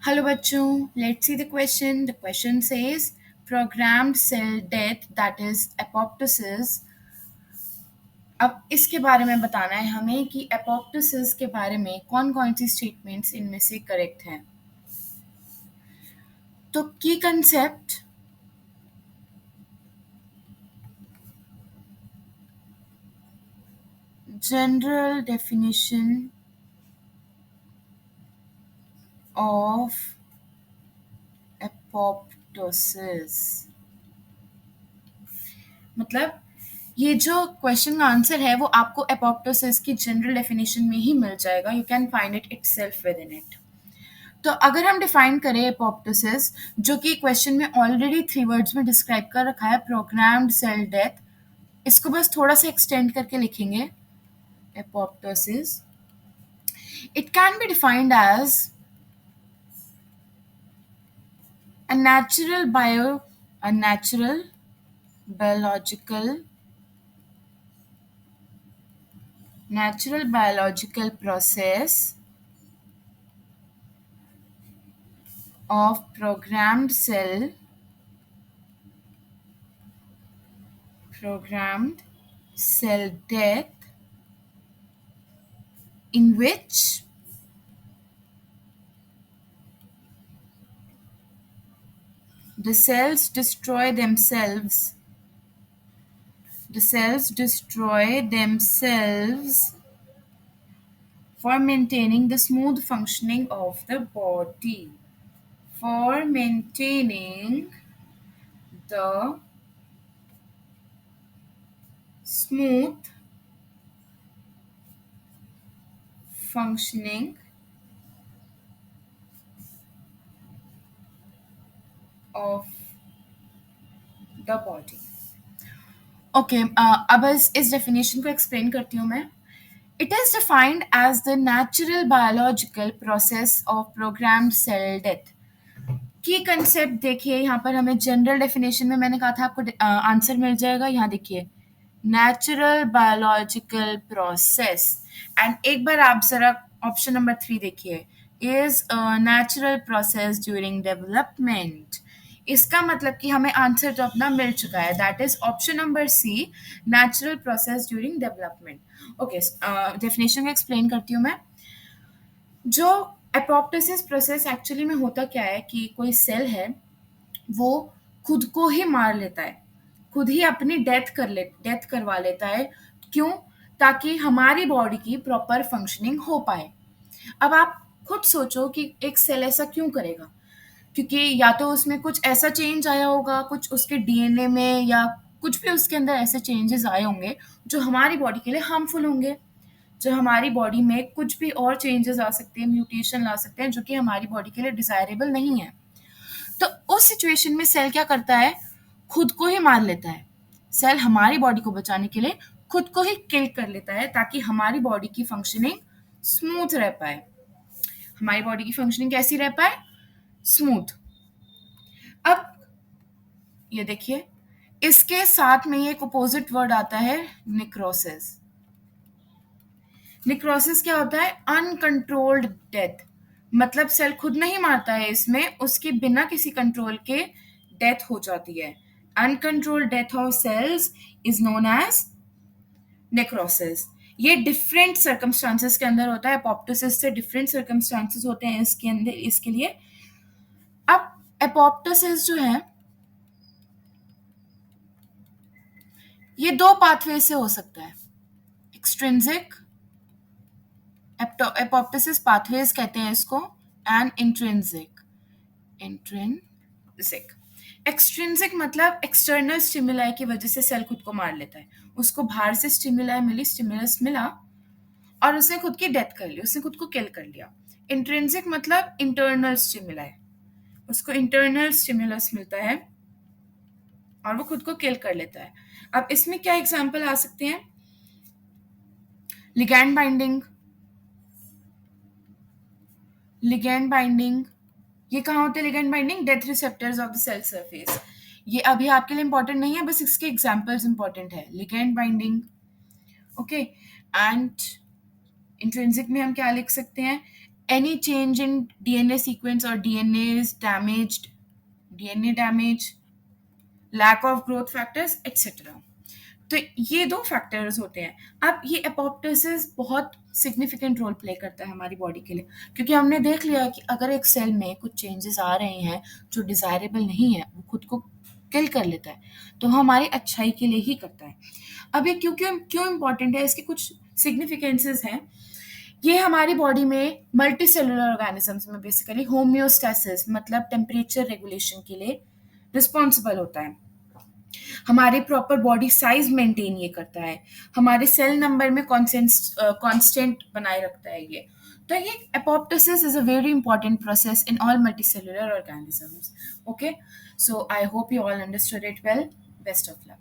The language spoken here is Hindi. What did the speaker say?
हेलो बच्चों, let's see the question. The question says programmed cell death that is apoptosis. अब इसके बारे में बताना है हमें कि एपोप्टोसिस के बारे में कौन कौन सी स्टेटमेंट्स इनमें से करेक्ट हैं. तो की concept, general definition of apoptosis. मतलब ये जो क्वेश्चन का आंसर है वो आपको एपोप्टोसिस की जनरल डेफिनेशन में ही मिल जाएगा. You can find it itself with in it. तो अगर हम डिफाइन करें एपोप्टोसिस, जो कि क्वेश्चन में ऑलरेडी 3 वर्ड्स में डिस्क्राइब कर रखा है, प्रोग्राम्ड सेल डेथ, इसको बस थोड़ा सा एक्सटेंड करके लिखेंगे. Apoptosis, it can be defined as a natural bio a natural biological process of programmed cell death in which the cells destroy themselves for maintaining the smooth functioning of the body. For maintaining the smooth functioning of the body. Okay, अब इस डेफिनेशन को एक्सप्लेन करती हूँ मैं. It is defined as the natural biological process of programmed cell death. की कंसेप्ट देखिए, यहाँ पर हमें जनरल डेफिनेशन में मैंने कहा था आपको आंसर मिल जाएगा. यहाँ देखिए, नेचुरल बायोलॉजिकल प्रोसेस. एंड एक बार आप जरा ऑप्शन नंबर 3 देखिए, is natural process during development. इसका मतलब कि हमें आंसर तो अपना मिल चुका है. That is option number C, natural process during development. Okay, definition को एक्सप्लेन करती हूँ मैं. जो एपोप्टोसिस प्रोसेस एक्चुअली में होता क्या है कि कोई सेल है, वो खुद को ही मार लेता है, खुद ही अपनी डेथ करवा लेता है. क्यों? ताकि हमारी बॉडी की प्रॉपर फंक्शनिंग हो पाए. अब आप खुद सोचो कि एक सेल ऐसा क्यों करेगा. क्योंकि या तो उसमें कुछ ऐसा चेंज आया होगा, कुछ उसके डीएनए में या कुछ भी उसके अंदर ऐसे चेंजेस आए होंगे जो हमारी बॉडी के लिए हार्मफुल होंगे, जो हमारी बॉडी में कुछ भी और चेंजेस आ सकते हैं, म्यूटेशन ला सकते हैं, जो कि हमारी बॉडी के लिए डिजायरेबल नहीं है. तो उस सिचुएशन में सेल क्या करता है? खुद को ही मार लेता है. सेल हमारी बॉडी को बचाने के लिए खुद को ही किल कर लेता है ताकि हमारी बॉडी की फंक्शनिंग स्मूथ रह पाए. हमारी बॉडी की फंक्शनिंग कैसी रह पाए? स्मूथ. अब ये देखिए, इसके साथ में एक अपोजिट वर्ड आता है, निक्रोसिस. निक्रोसिस क्या होता है? Uncontrolled death. मतलब सेल खुद नहीं मारता है, इसमें उसके बिना किसी कंट्रोल के डेथ हो जाती है. Uncontrolled death of cells is known as necrosis. ये डिफरेंट सर्कमस्टांसेस के अंदर होता है. एपोप्टोसिस से डिफरेंट सर्कमस्टांसेस होते हैं इसके अंदर, इसके लिए. अब एपोप्टोसिस जो है, ये 2 पाथवे से हो सकता है. एक्सट्रिंसिक, एपोप्टोसिस पाथवेज कहते हैं इसको, एंड इंट्रिंसिक. एक्सट्रिंसिक मतलब एक्सटर्नल स्टिमुलाई की वजह से सेल खुद को मार लेता है. उसको बाहर से स्टिमुलस मिला और उसने खुद की डेथ कर ली, उसने खुद को किल कर लिया. इंट्रिंसिक मतलब इंटरनल स्टिमुलाई, उसको इंटरनल स्टिमुलस मिलता है और वो खुद को किल कर लेता है. अब इसमें क्या एग्जाम्पल आ सकते हैं? Ligand binding. ये कहाँ होते हैं ligand binding? Death receptors of the cell surface. ये अभी आपके लिए इंपॉर्टेंट नहीं है, बस इसके एग्जांपल्स इंपॉर्टेंट है. Ligand binding, okay. And intrinsic में हम क्या लिख सकते हैं? any change in DNA sequence or DNA damage, lack of growth factors, etc. तो ये दो फैक्टर्स होते हैं. अब ये एपोप्टोसिस बहुत सिग्निफिकेंट रोल प्ले करता है हमारी बॉडी के लिए, क्योंकि हमने देख लिया कि अगर एक सेल में कुछ चेंजेस आ रहे हैं जो डिजायरेबल नहीं है, वो खुद को किल कर लेता है, तो हमारी अच्छाई के लिए ही करता है. अब ये क्यों क्यों क्यों इम्पोर्टेंट है, इसके कुछ सिग्निफिकेंसेस हैं. ये हमारी बॉडी में मल्टी सेलुलर ऑर्गेनिजम्स में बेसिकली होम्योस्टैसिस मतलब टेम्परेचर रेगुलेशन के लिए रिस्पॉन्सिबल होता है. हमारे प्रॉपर बॉडी साइज मेंटेन ये करता है. हमारे सेल नंबर में कांस्टेंट बनाए रखता है ये. तो ये apoptosis is a very important process in all multicellular organisms. Okay, so I hope you all understood it well. Best of luck.